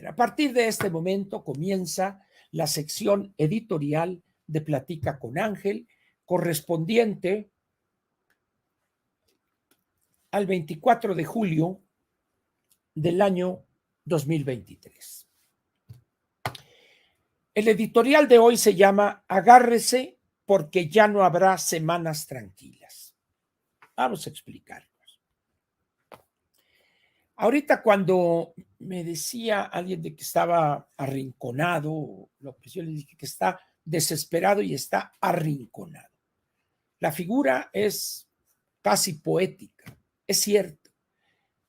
Bien, a partir de este momento comienza la sección editorial de Platica con Ángel, correspondiente al 24 de julio del año 2023. El editorial de hoy se llama Agárrese porque ya no habrá semanas tranquilas. Vamos a explicarnos. Ahorita cuando me decía alguien de que estaba arrinconado, lo que yo le dije que está desesperado y está arrinconado. La figura es casi poética, es cierto.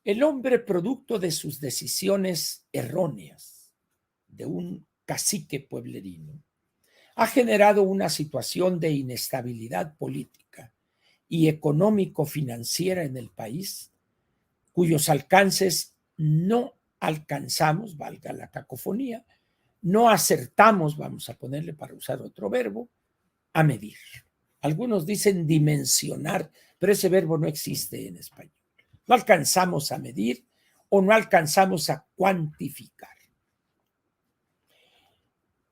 El hombre, producto de sus decisiones erróneas, de un cacique pueblerino, ha generado una situación de inestabilidad política y económico-financiera en el país, cuyos alcances no alcanzamos, valga la cacofonía, no acertamos, vamos a ponerle para usar otro verbo, a medir. Algunos dicen dimensionar, pero ese verbo no existe en español. No alcanzamos a medir o no alcanzamos a cuantificar.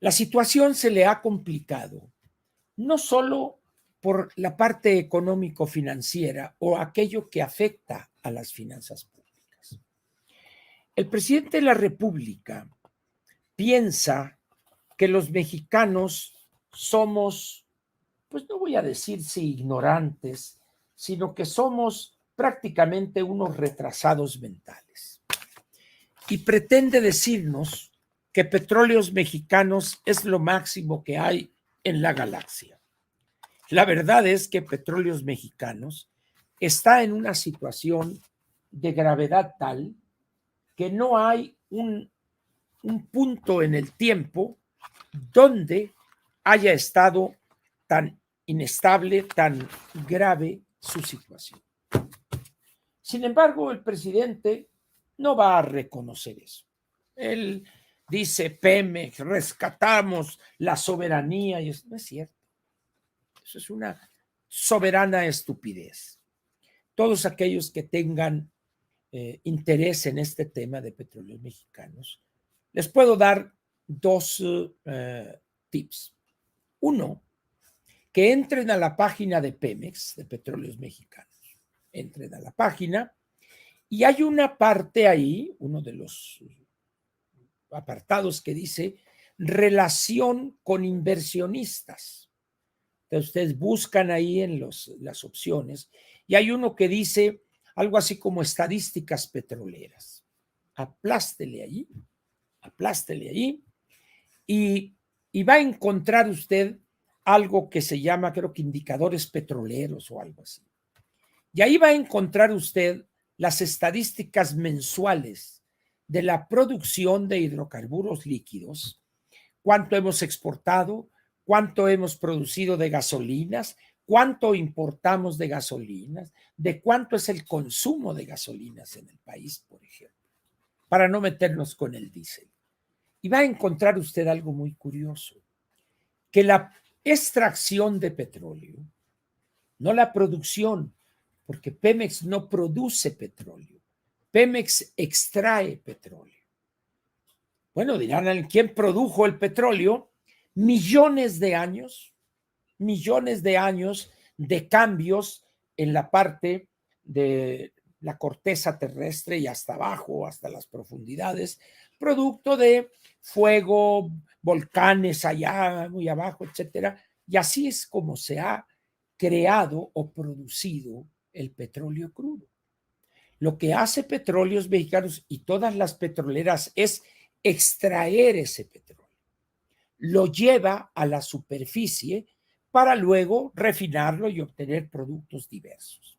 La situación se le ha complicado, no solo por la parte económico-financiera o aquello que afecta a las finanzas públicas. El presidente de la República piensa que los mexicanos somos, pues no voy a decir si ignorantes, sino que somos prácticamente unos retrasados mentales. Y pretende decirnos que Petróleos Mexicanos es lo máximo que hay en la galaxia. La verdad es que Petróleos Mexicanos está en una situación de gravedad tal que no hay un punto en el tiempo donde haya estado tan inestable, tan grave su situación. Sin embargo, el presidente no va a reconocer eso. Él dice, Pemex, rescatamos la soberanía, y eso no es cierto. Eso es una soberana estupidez. Todos aquellos que tengan interés en este tema de Petróleos Mexicanos, les puedo dar dos tips. Uno, que entren a la página de Pemex, de Petróleos Mexicanos. Entren a la página y hay una parte ahí, uno de los apartados que dice relación con inversionistas. Entonces ustedes buscan ahí en las opciones y hay uno que dice algo así como estadísticas petroleras. Aplástele ahí y va a encontrar usted algo que se llama, creo que indicadores petroleros o algo así. Y ahí va a encontrar usted las estadísticas mensuales de la producción de hidrocarburos líquidos, cuánto hemos exportado, cuánto hemos producido de gasolinas, cuánto importamos de gasolinas, de cuánto es el consumo de gasolinas en el país, por ejemplo, para no meternos con el diésel. Y va a encontrar usted algo muy curioso, que la extracción de petróleo, no la producción, porque Pemex no produce petróleo, Pemex extrae petróleo. Bueno, dirán, ¿quién produjo el petróleo? Millones de años de cambios en la parte de la corteza terrestre y hasta abajo, hasta las profundidades, producto de fuego, volcanes allá, muy abajo, etcétera. Y así es como se ha creado o producido el petróleo crudo. Lo que hace Petróleos Mexicanos y todas las petroleras es extraer ese petróleo. Lo lleva a la superficie para luego refinarlo y obtener productos diversos.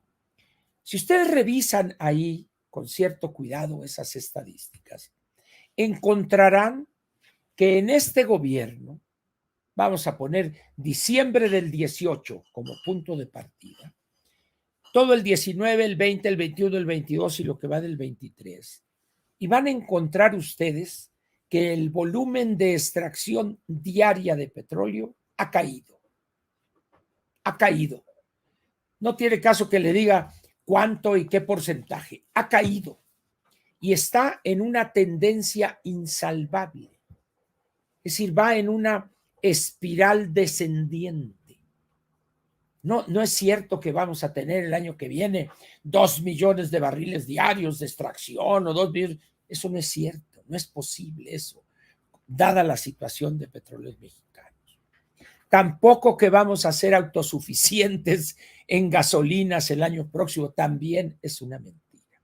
Si ustedes revisan ahí con cierto cuidado esas estadísticas, encontrarán que en este gobierno, vamos a poner diciembre del 18 como punto de partida, todo el 19, el 20, el 21, el 22 y lo que va del 23, y van a encontrar ustedes que el volumen de extracción diaria de petróleo ha caído. Ha caído. No tiene caso que le diga cuánto y qué porcentaje. Ha caído. y está en una tendencia insalvable. Es decir, va en una espiral descendiente. No es cierto que vamos a tener el año que viene 2 millones de barriles diarios de extracción o 2 millones. Eso no es cierto, no es posible eso, dada la situación de Petróleos Mexicanos. Tampoco que vamos a ser autosuficientes en gasolinas el año próximo, también es una mentira.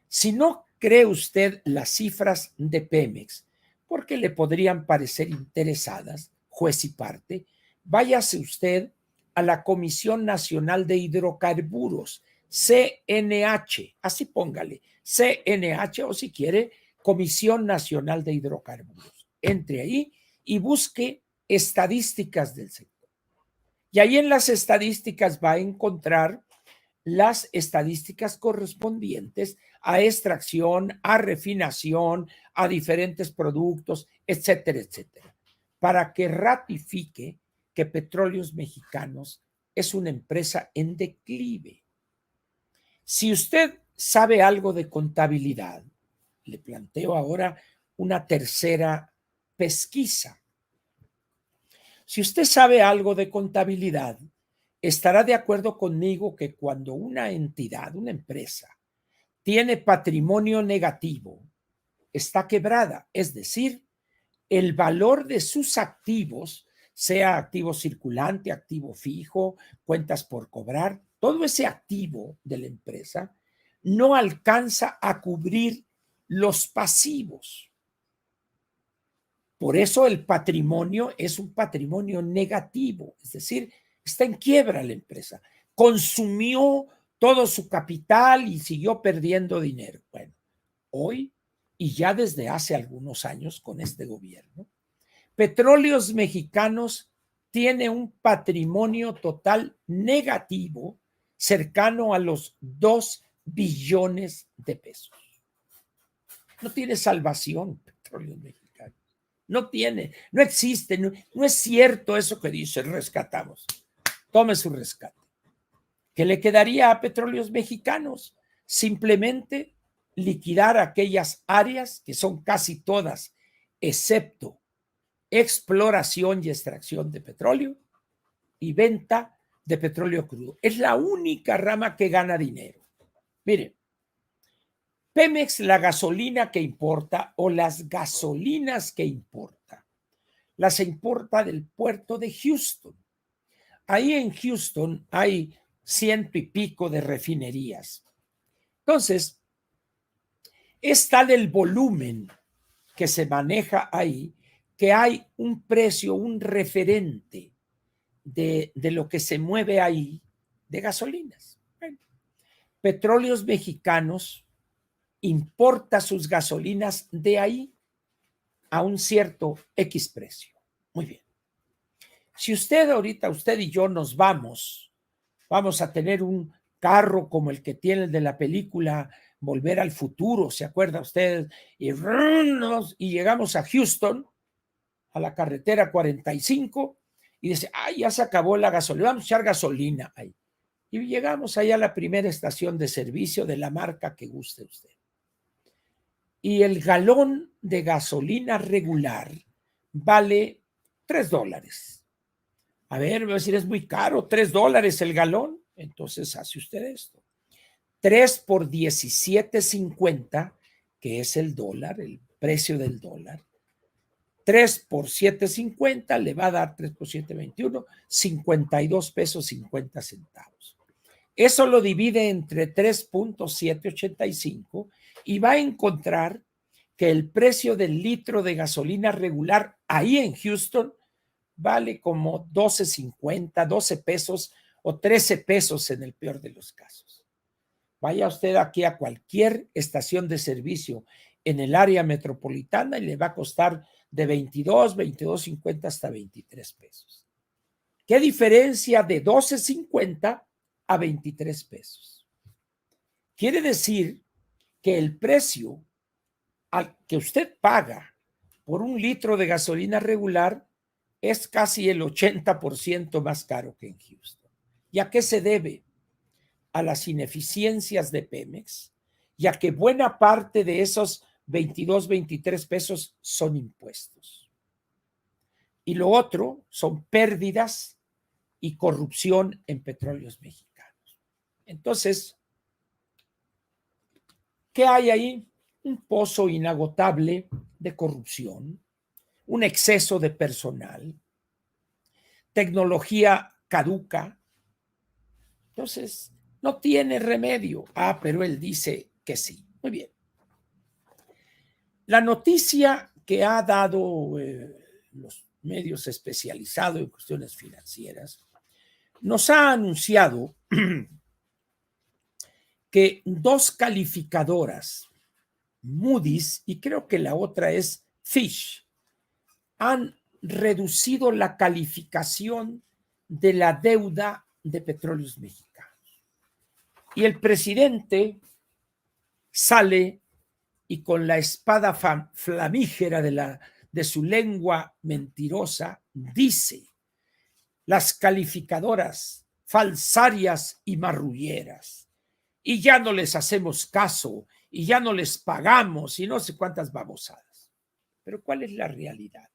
Si no cree usted las cifras de Pemex, porque le podrían parecer interesadas, juez y parte, váyase usted a la Comisión Nacional de Hidrocarburos, CNH, así póngale, CNH, o si quiere, Comisión Nacional de Hidrocarburos. Entre ahí y busque estadísticas del sector. Y ahí en las estadísticas va a encontrar las estadísticas correspondientes a extracción, a refinación, a diferentes productos, etcétera, etcétera, para que ratifique que Petróleos Mexicanos es una empresa en declive. Si usted sabe algo de contabilidad, le planteo ahora una tercera pesquisa. Si usted sabe algo de contabilidad, estará de acuerdo conmigo que cuando una entidad, una empresa, tiene patrimonio negativo, está quebrada, es decir, el valor de sus activos, sea activo circulante, activo fijo, cuentas por cobrar, todo ese activo de la empresa no alcanza a cubrir los pasivos. Por eso el patrimonio es un patrimonio negativo, es decir, está en quiebra la empresa. Consumió todo su capital y siguió perdiendo dinero. Bueno, hoy y ya desde hace algunos años con este gobierno, Petróleos Mexicanos tiene un patrimonio total negativo cercano a los 2 billones de pesos. No tiene salvación Petróleos Mexicanos. No tiene, no existe, no es cierto eso que dice, rescatamos. Tome su rescate. ¿Qué le quedaría a Petróleos Mexicanos? Simplemente liquidar aquellas áreas que son casi todas, excepto exploración y extracción de petróleo y venta de petróleo crudo. Es la única rama que gana dinero. Mire, Pemex, la gasolina que importa o las gasolinas que importa, las importa del puerto de Houston. Ahí en Houston hay 100 y pico de refinerías. Entonces, es tal el volumen que se maneja ahí que hay un precio, un referente de lo que se mueve ahí de gasolinas. Bueno, Petróleos Mexicanos importa sus gasolinas de ahí a un cierto X precio. Muy bien. Si usted ahorita, usted y yo nos vamos a tener un carro como el que tiene el de la película Volver al Futuro, ¿se acuerda usted? Y llegamos a Houston, a la carretera 45, y dice, ay, ya se acabó la gasolina, vamos a echar gasolina ahí. Y llegamos allá a la primera estación de servicio de la marca que guste usted. Y el galón de gasolina regular vale $3. A ver, voy a decir, es muy caro, $3 el galón. Entonces hace usted esto. 3 por 17.50, que es el dólar, el precio del dólar. 3 por 7.50 le va a dar 3 por 7.21, 52 pesos 50 centavos. Eso lo divide entre 3.785 y va a encontrar que el precio del litro de gasolina regular ahí en Houston vale como 12.50, 12 pesos o 13 pesos en el peor de los casos. Vaya usted aquí a cualquier estación de servicio en el área metropolitana y le va a costar de 22, 22.50 hasta 23 pesos. ¿Qué diferencia de 12.50 a 23 pesos? Quiere decir que el precio al que usted paga por un litro de gasolina regular es casi el 80% más caro que en Houston. ¿Y a qué se debe? A las ineficiencias de Pemex ya que buena parte de esos 22, 23 pesos son impuestos. Y lo otro son pérdidas y corrupción en Petróleos Mexicanos. Entonces, ¿qué hay ahí? Un pozo inagotable de corrupción, un exceso de personal, tecnología caduca. Entonces, no tiene remedio. Pero él dice que sí. Muy bien. La noticia que ha dado los medios especializados en cuestiones financieras nos ha anunciado que dos calificadoras, Moody's y creo que la otra es Fitch, han reducido la calificación de la deuda de Petróleos Mexicanos. Y el presidente sale y con la espada flamígera de su lengua mentirosa dice: las calificadoras falsarias y marrulleras, y ya no les hacemos caso, y ya no les pagamos, y no sé cuántas babosadas. Pero ¿cuál es la realidad?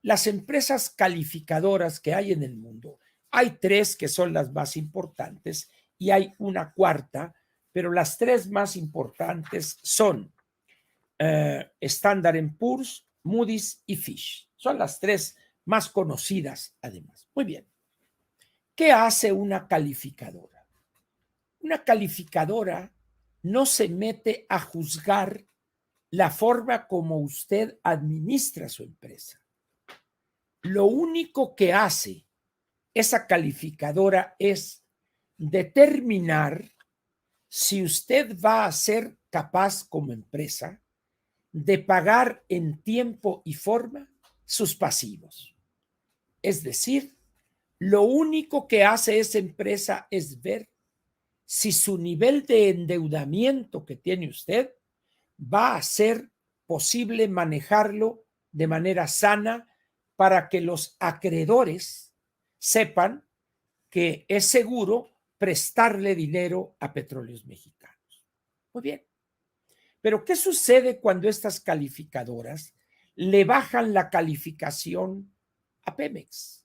Las empresas calificadoras que hay en el mundo, hay tres que son las más importantes y hay una cuarta, pero las tres más importantes son Standard & Poor's, Moody's y Fitch. Son las tres más conocidas, además. Muy bien. ¿Qué hace una calificadora? Una calificadora no se mete a juzgar la forma como usted administra su empresa. Lo único que hace esa calificadora es determinar si usted va a ser capaz como empresa de pagar en tiempo y forma sus pasivos. Es decir, lo único que hace esa empresa es ver si su nivel de endeudamiento que tiene usted va a ser posible manejarlo de manera sana para que los acreedores sepan que es seguro prestarle dinero a Petróleos Mexicanos. Muy bien. Pero ¿qué sucede cuando estas calificadoras le bajan la calificación a Pemex?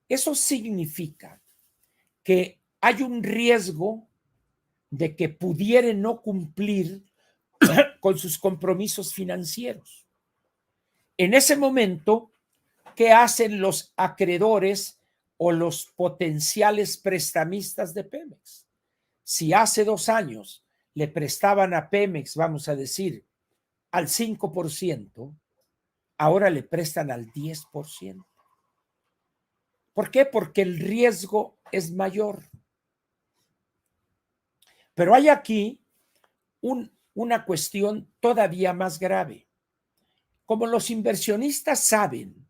Eso significa que hay un riesgo de que pudiera no cumplir con sus compromisos financieros. En ese momento, ¿qué hacen los acreedores o los potenciales prestamistas de Pemex? Si hace 2 años le prestaban a Pemex, vamos a decir, al 5%, ahora le prestan al 10%. ¿Por qué? Porque el riesgo es mayor. Pero hay aquí una cuestión todavía más grave. Como los inversionistas saben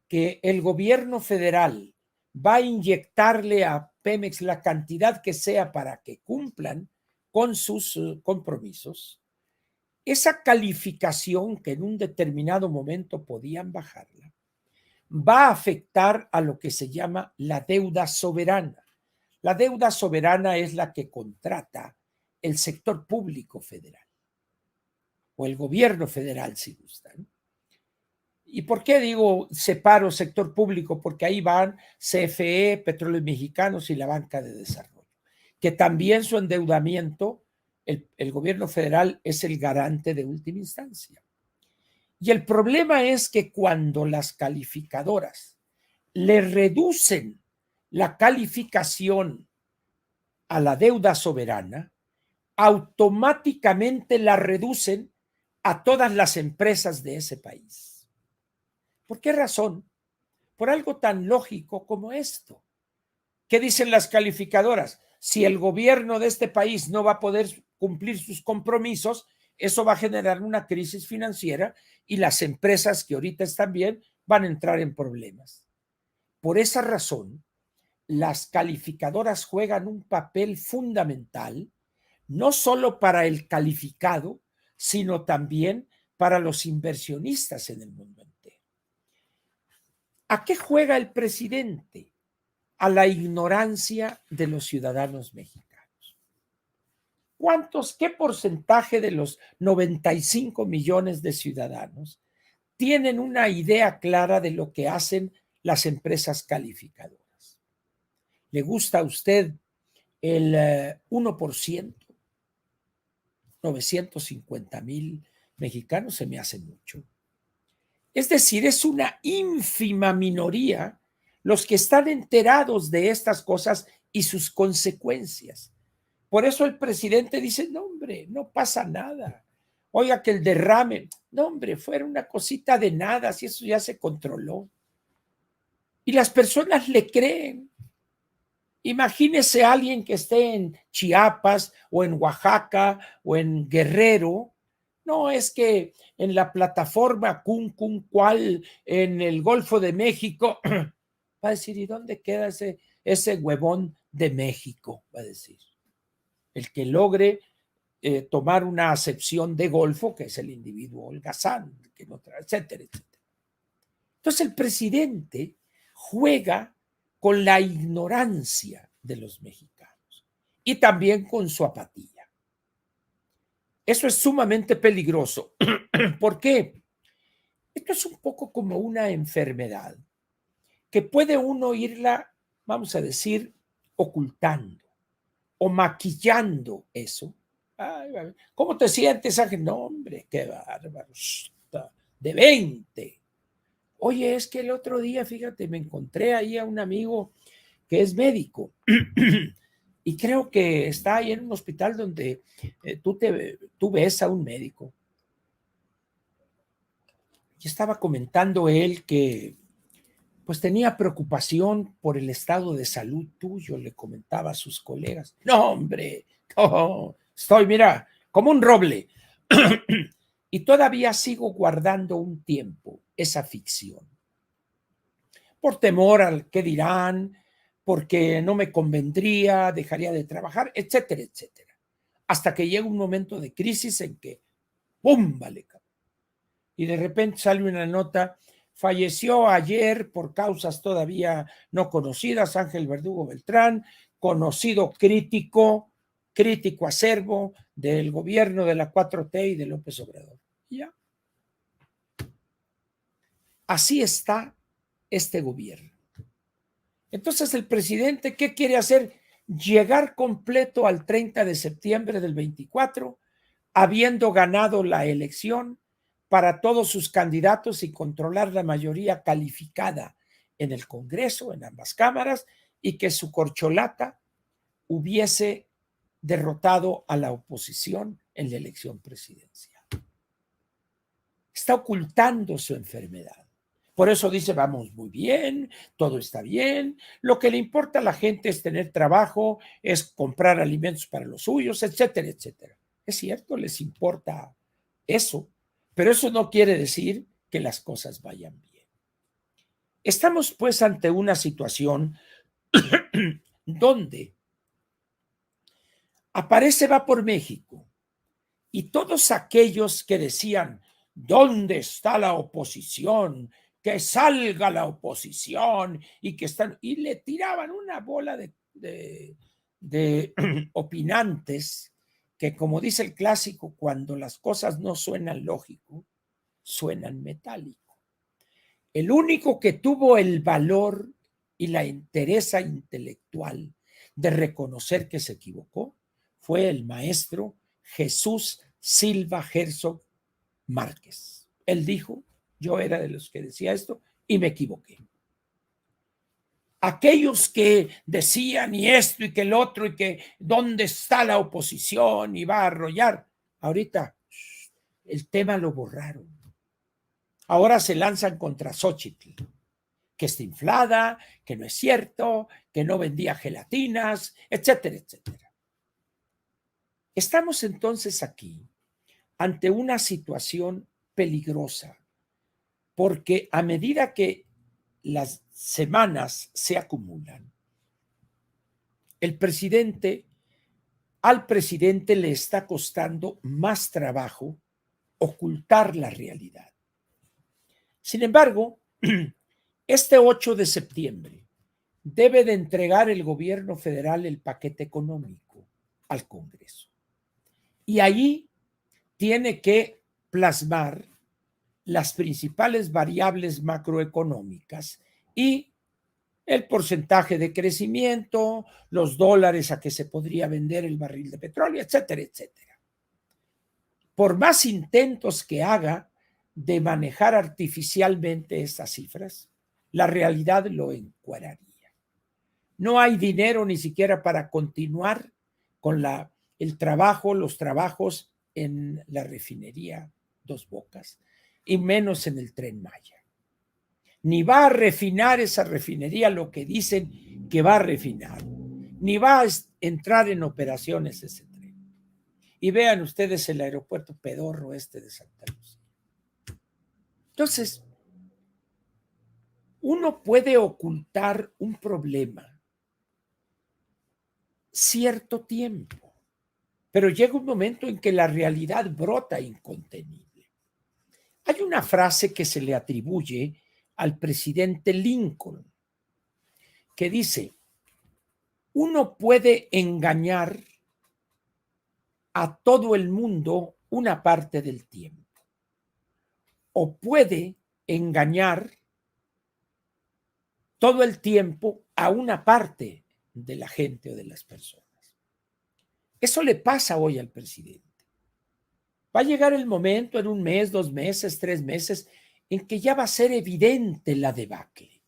que el gobierno federal va a inyectarle a Pemex la cantidad que sea para que cumplan con sus compromisos, esa calificación que en un determinado momento podían bajarla, va a afectar a lo que se llama la deuda soberana. La deuda soberana es la que contrata el sector público federal o el gobierno federal, si gustan. ¿Y por qué digo separo sector público? Porque ahí van CFE, Petróleos Mexicanos y la Banca de Desarrollo, que también su endeudamiento, el gobierno federal es el garante de última instancia. Y el problema es que cuando las calificadoras le reducen la calificación a la deuda soberana, automáticamente la reducen a todas las empresas de ese país. ¿Por qué razón? Por algo tan lógico como esto. ¿Qué dicen las calificadoras? Si el gobierno de este país no va a poder cumplir sus compromisos, eso va a generar una crisis financiera y las empresas que ahorita están bien van a entrar en problemas. Por esa razón, las calificadoras juegan un papel fundamental, no solo para el calificado, sino también para los inversionistas en el mundo entero. ¿A qué juega el presidente? A la ignorancia de los ciudadanos mexicanos. qué porcentaje de los 95 millones de ciudadanos tienen una idea clara de lo que hacen las empresas calificadoras? ¿Le gusta a usted el 1%? 950,000 mexicanos se me hace mucho. Es decir, es una ínfima minoría los que están enterados de estas cosas y sus consecuencias. Por eso el presidente dice, no, hombre, no pasa nada. Oiga, que el derrame, no, hombre, fuera una cosita de nada, si eso ya se controló. Y las personas le creen. Imagínese a alguien que esté en Chiapas o en Oaxaca o en Guerrero. No es que en la plataforma Cual en el Golfo de México va a decir, ¿y dónde queda ese huevón de México? Va a decir. El que logre tomar una acepción de Golfo, que es el individuo holgazán, que no trae, etcétera, etcétera. Entonces el presidente juega con la ignorancia de los mexicanos y también con su apatía. Eso es sumamente peligroso. ¿Por qué? Esto es un poco como una enfermedad que puede uno irla, vamos a decir, ocultando o maquillando eso. Ay, ¿cómo te sientes, Ángel? No, hombre, qué bárbaro. De 20. Oye, es que el otro día, fíjate, me encontré ahí a un amigo que es médico y creo que está ahí en un hospital donde tú ves a un médico. Y estaba comentando él que pues tenía preocupación por el estado de salud tuyo, le comentaba a sus colegas. No, hombre, no, estoy, mira, como un roble. Y todavía sigo guardando un tiempo esa ficción. Por temor al qué dirán, porque no me convendría, dejaría de trabajar, etcétera, etcétera. Hasta que llega un momento de crisis en que, ¡pum!, vale. Y de repente sale una nota, falleció ayer por causas todavía no conocidas, Ángel Verdugo Beltrán, conocido crítico acervo del gobierno de la 4T y de López Obrador. Ya. Así está este gobierno. Entonces el presidente, ¿qué quiere hacer? Llegar completo al 30 de septiembre del 24, habiendo ganado la elección para todos sus candidatos y controlar la mayoría calificada en el Congreso, en ambas cámaras, y que su corcholata hubiese derrotado a la oposición en la elección presidencial. Está ocultando su enfermedad. Por eso dice, vamos muy bien, todo está bien, lo que le importa a la gente es tener trabajo, es comprar alimentos para los suyos, etcétera, etcétera. Es cierto, les importa eso, pero eso no quiere decir que las cosas vayan bien. Estamos pues ante una situación donde aparece Va por México y todos aquellos que decían, ¿dónde está la oposición? Que salga la oposición y que están, y le tiraban una bola de opinantes que, como dice el clásico, cuando las cosas no suenan lógico, suenan metálico. El único que tuvo el valor y la entereza intelectual de reconocer que se equivocó fue el maestro Jesús Silva Herzog Márquez. Él dijo, yo era de los que decía esto y me equivoqué. Aquellos que decían y esto y que el otro y que dónde está la oposición y va a arrollar, ahorita el tema lo borraron. Ahora se lanzan contra Xóchitl, que está inflada, que no es cierto, que no vendía gelatinas, etcétera, etcétera. Estamos entonces aquí ante una situación peligrosa, porque a medida que las semanas se acumulan, al presidente le está costando más trabajo ocultar la realidad. Sin embargo, este 8 de septiembre debe de entregar el gobierno federal el paquete económico al Congreso. Y ahí tiene que plasmar las principales variables macroeconómicas y el porcentaje de crecimiento, los dólares a que se podría vender el barril de petróleo, etcétera, etcétera. Por más intentos que haga de manejar artificialmente estas cifras, la realidad lo encueraría. No hay dinero ni siquiera para continuar con el trabajo, los trabajos en la refinería Dos Bocas, y menos en el Tren Maya. Ni va a refinar esa refinería lo que dicen que va a refinar, ni va a entrar en operaciones ese tren. Y vean ustedes el aeropuerto pedorro de Santa Lucía. Entonces, uno puede ocultar un problema cierto tiempo, pero llega un momento en que la realidad brota incontenible. Hay una frase que se le atribuye al presidente Lincoln, que dice: uno puede engañar a todo el mundo una parte del tiempo, o puede engañar todo el tiempo a una parte de la gente o de las personas. Eso le pasa hoy al presidente. Va a llegar el momento en un mes, 2 meses, 3 meses, en que ya va a ser evidente la debacle.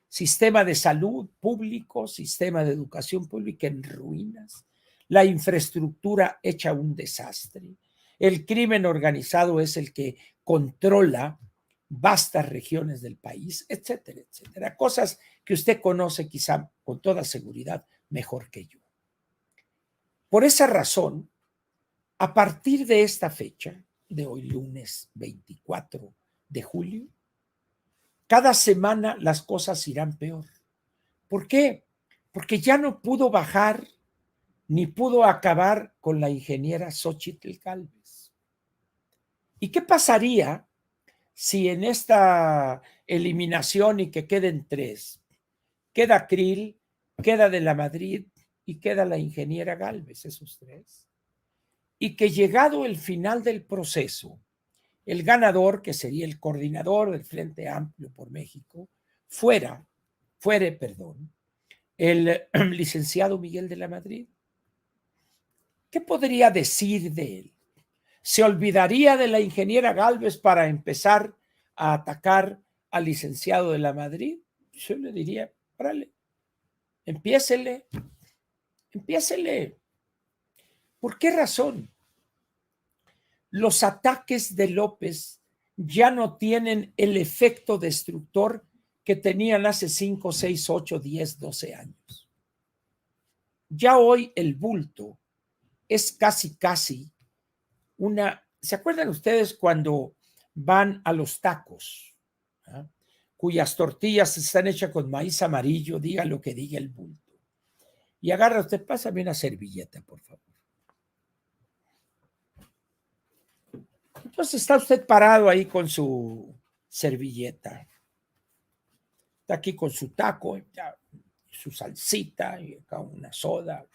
Sistema de salud público, sistema de educación pública en ruinas, la infraestructura hecha un desastre, el crimen organizado es el que controla vastas regiones del país, etcétera, etcétera. Cosas que usted conoce quizá con toda seguridad mejor que yo. Por esa razón, a partir de esta fecha, de hoy lunes 24 de julio, cada semana las cosas irán peor. ¿Por qué? Porque ya no pudo bajar ni pudo acabar con la ingeniera Xóchitl Gálvez. ¿Y qué pasaría si en esta eliminación y que queden 3, queda Krill, queda de la Madrid y queda la ingeniera Gálvez, esos 3? Y que llegado el final del proceso, el ganador, que sería el coordinador del Frente Amplio por México, fuere, el licenciado Miguel de la Madrid. ¿Qué podría decir de él? ¿Se olvidaría de la ingeniera Gálvez para empezar a atacar al licenciado de la Madrid? Yo le diría, órale, empiécele. ¿Por qué razón? Los ataques de López ya no tienen el efecto destructor que tenían hace 5, 6, 8, 10, 12 años. Ya hoy el bulto es casi una... ¿Se acuerdan ustedes cuando van a los tacos, cuyas tortillas están hechas con maíz amarillo, diga lo que diga el bulto? Y agarra usted, pásame una servilleta, por favor. Entonces está usted parado ahí con su servilleta. Está aquí con su taco, su salsita, y acá una soda,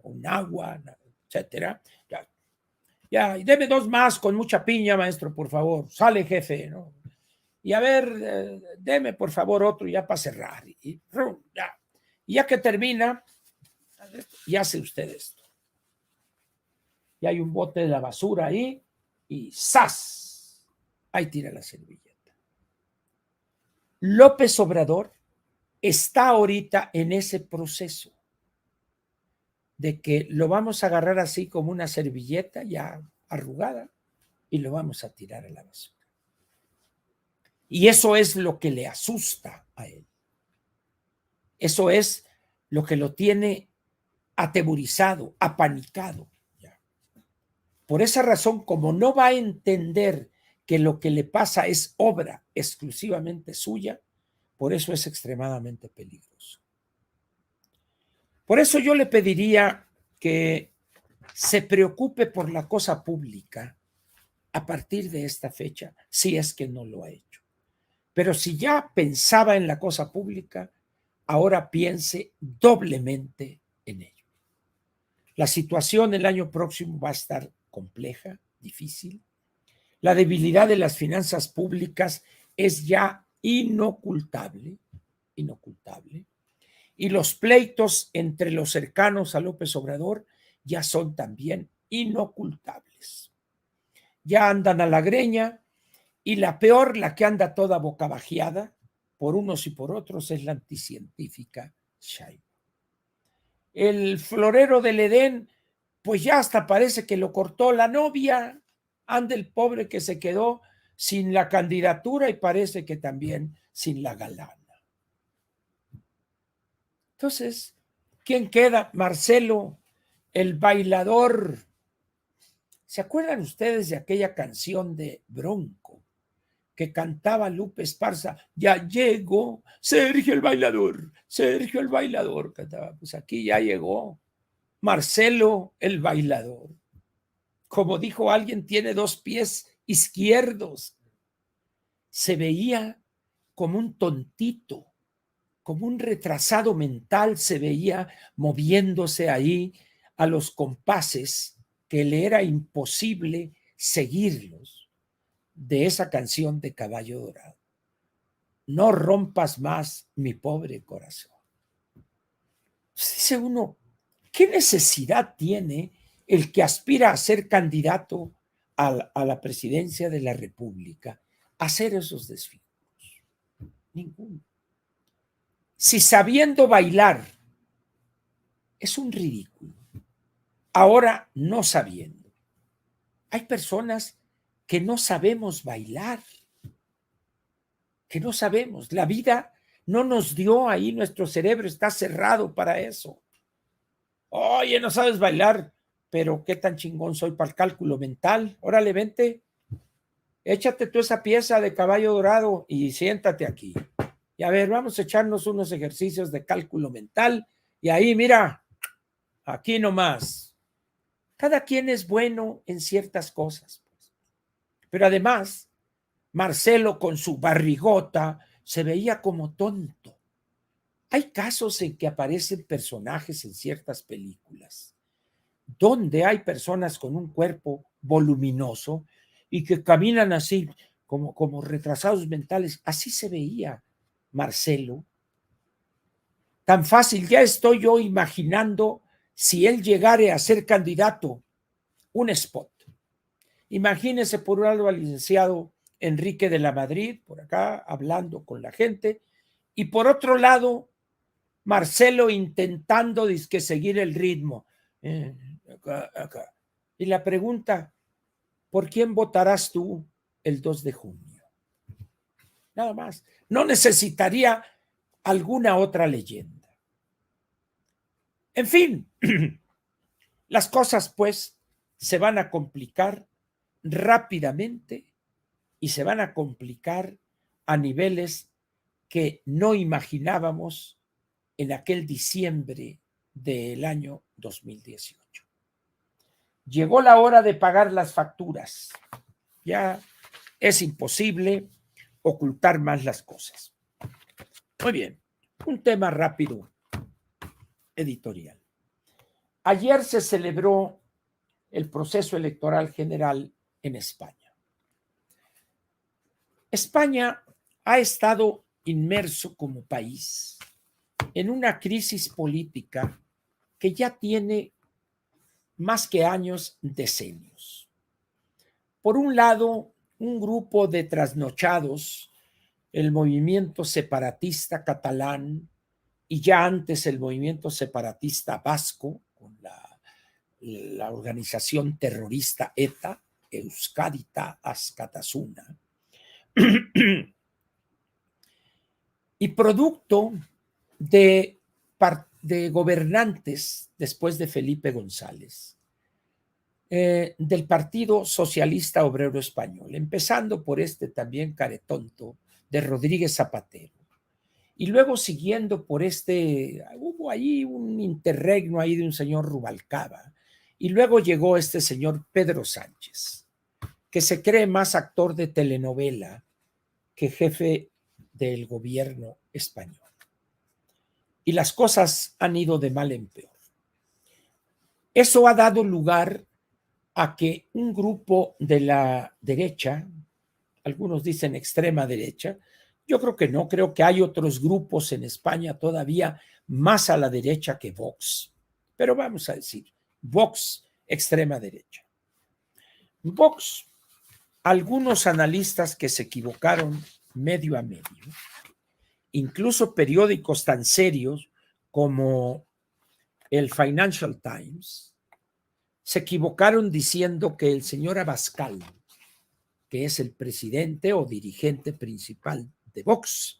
un agua, etcétera. Ya, y deme 2 más con mucha piña, maestro, por favor. Sale, jefe, ¿no? Y a ver, deme, por favor, otro ya para cerrar. Y ya que termina, y hace usted esto. Y hay un bote de la basura ahí, y ¡zas! Ahí tira la servilleta. López Obrador está ahorita en ese proceso de que lo vamos a agarrar así como una servilleta ya arrugada y lo vamos a tirar a la basura. Y eso es lo que le asusta a él. Eso es lo que lo tiene atemorizado, apanicado. Por esa razón, como no va a entender que lo que le pasa es obra exclusivamente suya, por eso es extremadamente peligroso. Por eso yo le pediría que se preocupe por la cosa pública a partir de esta fecha, si es que no lo ha hecho. Pero si ya pensaba en la cosa pública, ahora piense doblemente en ello. La situación el año próximo va a estar compleja, difícil. La debilidad de las finanzas públicas es ya inocultable, inocultable. Y los pleitos entre los cercanos a López Obrador ya son también inocultables. Ya andan a la greña y la peor, la que anda toda bocabajeada por unos y por otros, es la anticientífica Sheinbaum. El florero del Edén, pues ya hasta parece que lo cortó la novia. Anda el pobre que se quedó sin la candidatura y parece que también sin la galana. Entonces, ¿quién queda? Marcelo, el bailador. ¿Se acuerdan ustedes de aquella canción de Bronco que cantaba Lupe Esparza? Ya llegó Sergio el bailador, Sergio el bailador. Cantaba. Pues aquí ya llegó Marcelo el bailador. Como dijo alguien, tiene 2 pies izquierdos. Se veía como un tontito, como un retrasado mental, se veía moviéndose ahí a los compases que le era imposible seguirlos de esa canción de Caballo Dorado. No rompas más mi pobre corazón. Dice uno, ¿qué necesidad tiene el que aspira a ser candidato a la presidencia de la República a hacer esos desfiguros? Ninguno. Si sabiendo bailar es un ridículo, ahora no sabiendo. Hay personas que no sabemos bailar, que no sabemos. La vida no nos dio ahí, nuestro cerebro está cerrado para eso. Oye, no sabes bailar, pero qué tan chingón soy para el cálculo mental. Órale, vente, échate tú esa pieza de Caballo Dorado y siéntate aquí. Y a ver, vamos a echarnos unos ejercicios de cálculo mental y ahí, mira, aquí nomás. Cada quien es bueno en ciertas cosas. Pero además, Marcelo con su barrigota se veía como tonto. Hay casos en que aparecen personajes en ciertas películas donde hay personas con un cuerpo voluminoso y que caminan así como retrasados mentales. Así se veía Marcelo. Tan fácil, ya estoy yo imaginando si él llegare a ser candidato, un spot. Imagínese por un lado al licenciado Enrique de la Madrid, por acá, hablando con la gente, y por otro lado, Marcelo intentando dizque seguir el ritmo. Acá. Y la pregunta, ¿por quién votarás tú el 2 de junio? Nada más. No necesitaría alguna otra leyenda. En fin, las cosas pues se van a complicar rápidamente y se van a complicar a niveles que no imaginábamos en aquel diciembre del año 2018. Llegó la hora de pagar las facturas. Ya es imposible ocultar más las cosas. Muy bien, un tema rápido, editorial. Ayer se celebró el proceso electoral general en España. España ha estado inmerso como país en una crisis política que ya tiene más que años, decenios. Por un lado, un grupo de trasnochados, el movimiento separatista catalán y ya antes el movimiento separatista vasco, con la organización terrorista ETA, Euskadita Askatasuna, y producto de gobernantes después de Felipe González, del Partido Socialista Obrero Español, empezando por este también caretonto de Rodríguez Zapatero, y luego siguiendo por hubo ahí un interregno ahí de un señor Rubalcaba, y luego llegó este señor Pedro Sánchez, que se cree más actor de telenovela que jefe del gobierno español. Y las cosas han ido de mal en peor. Eso ha dado lugar a que un grupo de la derecha, algunos dicen extrema derecha, yo creo que no, creo que hay otros grupos en España todavía más a la derecha que Vox, pero vamos a decir, Vox, extrema derecha. Vox, algunos analistas que se equivocaron medio a medio, incluso periódicos tan serios como el Financial Times, se equivocaron diciendo que el señor Abascal, que es el presidente o dirigente principal de Vox,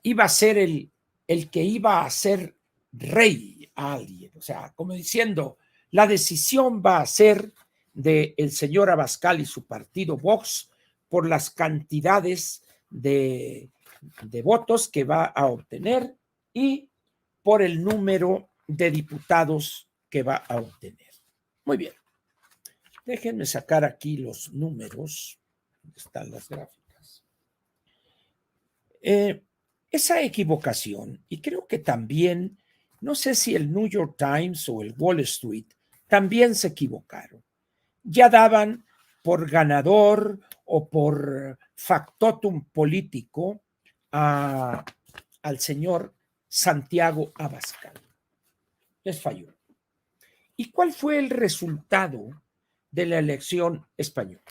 iba a ser el que iba a ser rey a alguien. O sea, como diciendo, la decisión va a ser del señor Abascal y su partido Vox por las cantidades de votos que va a obtener y por el número de diputados que va a obtener. Muy bien. Déjenme sacar aquí los números. ¿Dónde están las gráficas? Esa equivocación, y creo que también, no sé si el New York Times o el Wall Street también se equivocaron. Ya daban por ganador o por factotum político al señor Santiago Abascal. Les falló. ¿Y cuál fue el resultado de la elección española?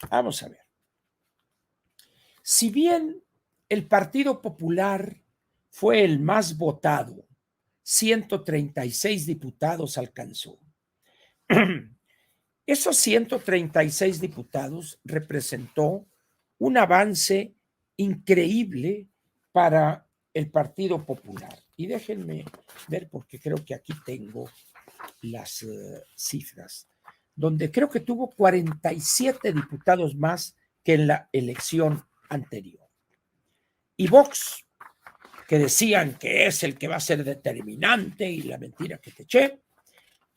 Vamos a ver. Si bien el Partido Popular fue el más votado, 136 diputados alcanzó. Esos 136 diputados representó un avance increíble para el Partido Popular. Y déjenme ver, porque creo que aquí tengo las cifras, donde creo que tuvo 47 diputados más que en la elección anterior. Y Vox, que decían que es el que va a ser determinante y la mentira que te eché,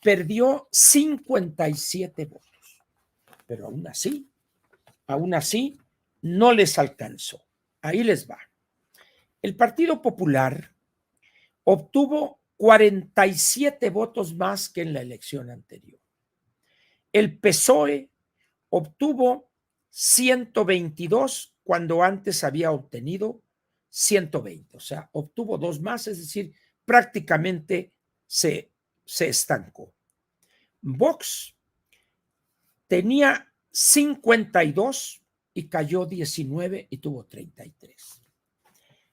perdió 57 votos. Pero aún así, no les alcanzó. Ahí les va. El Partido Popular obtuvo 47 votos más que en la elección anterior. El PSOE obtuvo 122 cuando antes había obtenido 120, o sea, obtuvo 2 más, es decir, prácticamente se estancó. Vox tenía 52 y cayó 19 y tuvo 33.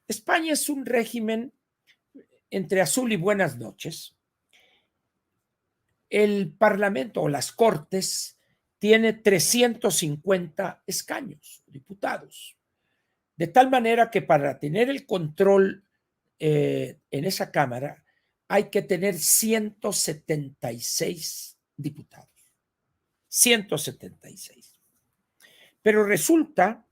España es un régimen entre azul y buenas noches. El Parlamento o las Cortes tiene 350 escaños, diputados. De tal manera que para tener el control en esa Cámara hay que tener 176 diputados. 176. Pero resulta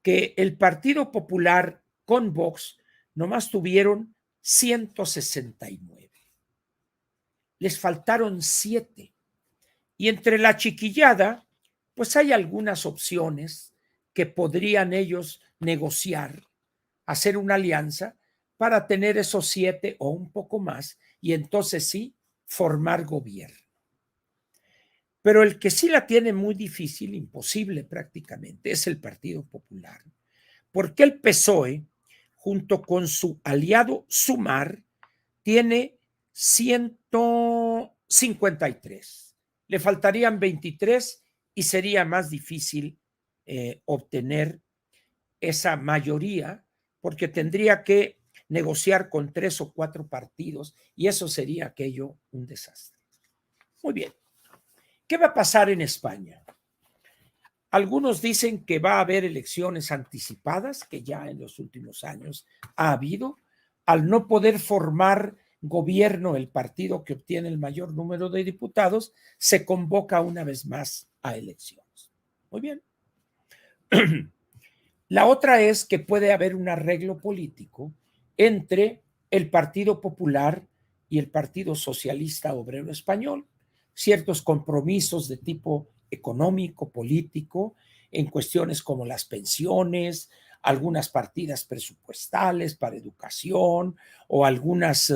que el Partido Popular con Vox nomás tuvieron 169. Les faltaron 7. Y entre la chiquillada, pues hay algunas opciones que podrían ellos negociar, hacer una alianza para tener esos 7 o un poco más y entonces sí formar gobierno. Pero el que sí la tiene muy difícil, imposible prácticamente, es el Partido Popular. Porque el PSOE, junto con su aliado Sumar, tiene 153. Le faltarían 23 y sería más difícil obtener esa mayoría porque tendría que negociar con 3 o 4 partidos y eso sería aquello un desastre. Muy bien. ¿Qué va a pasar en España? Algunos dicen que va a haber elecciones anticipadas, que ya en los últimos años ha habido, al no poder formar gobierno el partido que obtiene el mayor número de diputados, se convoca una vez más a elecciones. Muy bien. La otra es que puede haber un arreglo político entre el Partido Popular y el Partido Socialista Obrero Español, ciertos compromisos de tipo económico, político, en cuestiones como las pensiones, algunas partidas presupuestales para educación o algunas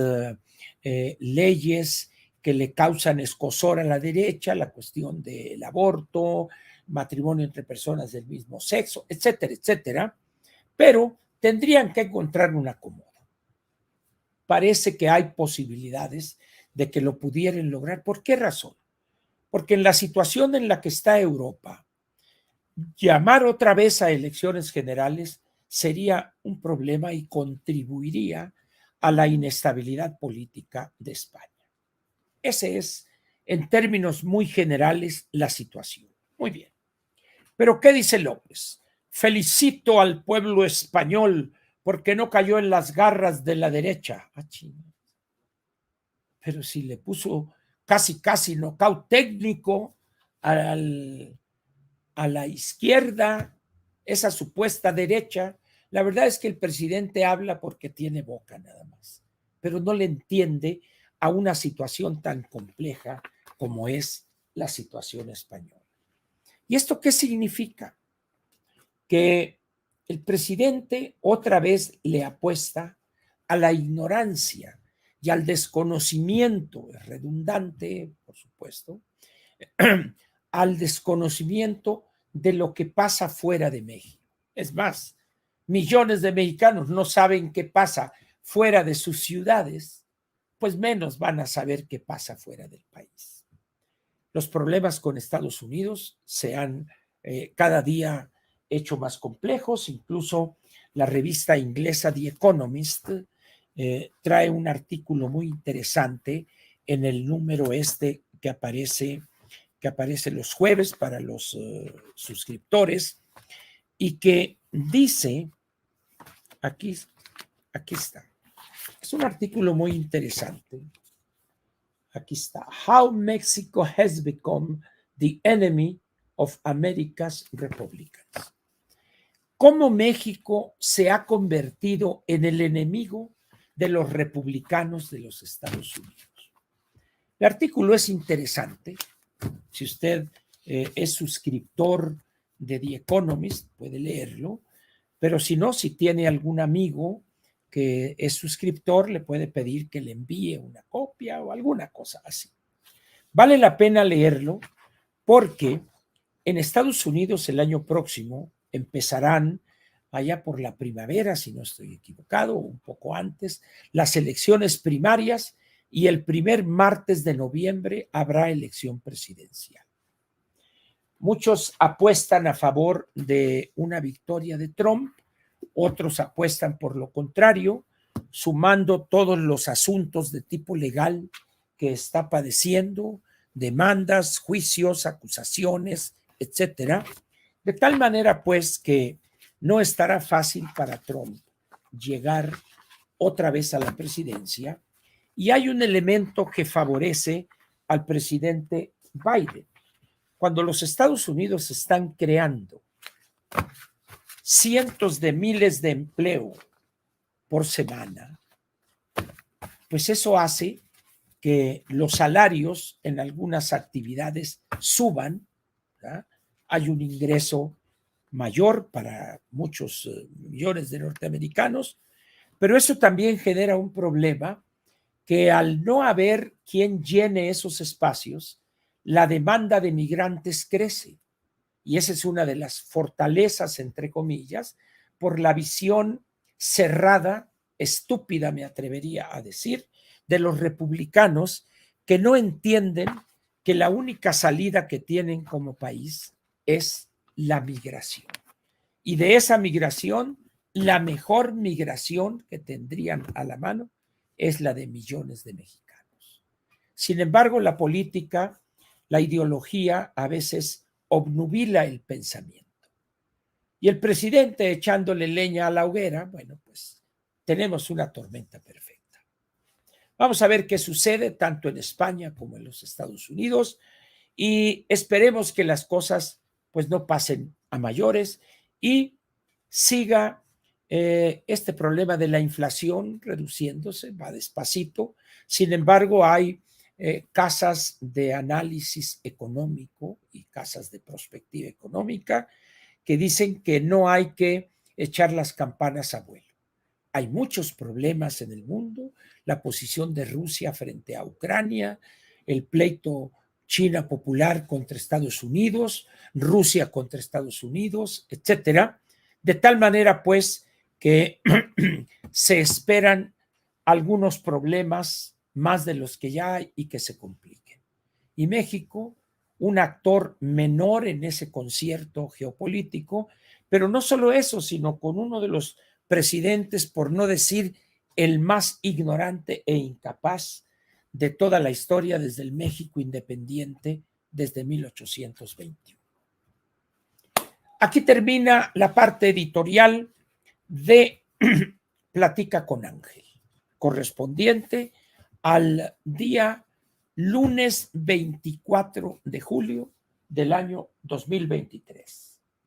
leyes que le causan escozor a la derecha, la cuestión del aborto, matrimonio entre personas del mismo sexo, etcétera, etcétera, pero tendrían que encontrar un acomodo. Parece que hay posibilidades de que lo pudieran lograr. ¿Por qué razón? Porque en la situación en la que está Europa, llamar otra vez a elecciones generales sería un problema y contribuiría a la inestabilidad política de España. Ese es, en términos muy generales, la situación. Muy bien. Pero ¿qué dice López? Felicito al pueblo español porque no cayó en las garras de la derecha. Ah, China. Pero si le puso casi nocaut técnico a la izquierda, esa supuesta derecha, la verdad es que el presidente habla porque tiene boca nada más, pero no le entiende a una situación tan compleja como es la situación española. ¿Y esto qué significa? Que el presidente otra vez le apuesta a la ignorancia y al desconocimiento, es redundante, por supuesto, al desconocimiento de lo que pasa fuera de México. Es más, millones de mexicanos no saben qué pasa fuera de sus ciudades, pues menos van a saber qué pasa fuera del país. Los problemas con Estados Unidos se han cada día hecho más complejos, incluso la revista inglesa The Economist trae un artículo muy interesante en el número que aparece los jueves para los suscriptores y que dice, aquí está, es un artículo muy interesante. Aquí está. How Mexico has become the enemy of America's Republicans. Cómo México se ha convertido en el enemigo de los republicanos de los Estados Unidos. El artículo es interesante. Si usted es suscriptor de The Economist, puede leerlo, pero si no, si tiene algún amigo que es suscriptor, le puede pedir que le envíe una copia o alguna cosa así. Vale la pena leerlo porque en Estados Unidos el año próximo empezarán, allá por la primavera, si no estoy equivocado, un poco antes, las elecciones primarias y el primer martes de noviembre habrá elección presidencial. Muchos apuestan a favor de una victoria de Trump, otros apuestan por lo contrario, sumando todos los asuntos de tipo legal que está padeciendo, demandas, juicios, acusaciones, etcétera. De tal manera, pues, que no estará fácil para Trump llegar otra vez a la presidencia. Y hay un elemento que favorece al presidente Biden. Cuando los Estados Unidos están creando cientos de miles de empleo por semana, pues eso hace que los salarios en algunas actividades suban, ¿verdad? Hay un ingreso mayor para muchos millones de norteamericanos, pero eso también genera un problema que al no haber quien llene esos espacios, la demanda de migrantes crece. Y esa es una de las fortalezas, entre comillas, por la visión cerrada, estúpida, me atrevería a decir, de los republicanos que no entienden que la única salida que tienen como país es la migración. Y de esa migración, la mejor migración que tendrían a la mano es la de millones de mexicanos. Sin embargo, la política, la ideología a veces obnubila el pensamiento. Y el presidente echándole leña a la hoguera, bueno, pues tenemos una tormenta perfecta. Vamos a ver qué sucede tanto en España como en los Estados Unidos y esperemos que las cosas pues no pasen a mayores y siga este problema de la inflación reduciéndose, va despacito. Sin embargo, hay casas de análisis económico y casas de perspectiva económica que dicen que no hay que echar las campanas a vuelo. Hay muchos problemas en el mundo, la posición de Rusia frente a Ucrania, el pleito China popular contra Estados Unidos, Rusia contra Estados Unidos, etcétera, de tal manera pues que se esperan algunos problemas más de los que ya hay y que se compliquen. Y México, un actor menor en ese concierto geopolítico, pero no solo eso, sino con uno de los presidentes, por no decir el más ignorante e incapaz de toda la historia desde el México independiente desde 1821. Aquí termina la parte editorial de Platica con Ángel, correspondiente al día lunes 24 de julio del año 2023.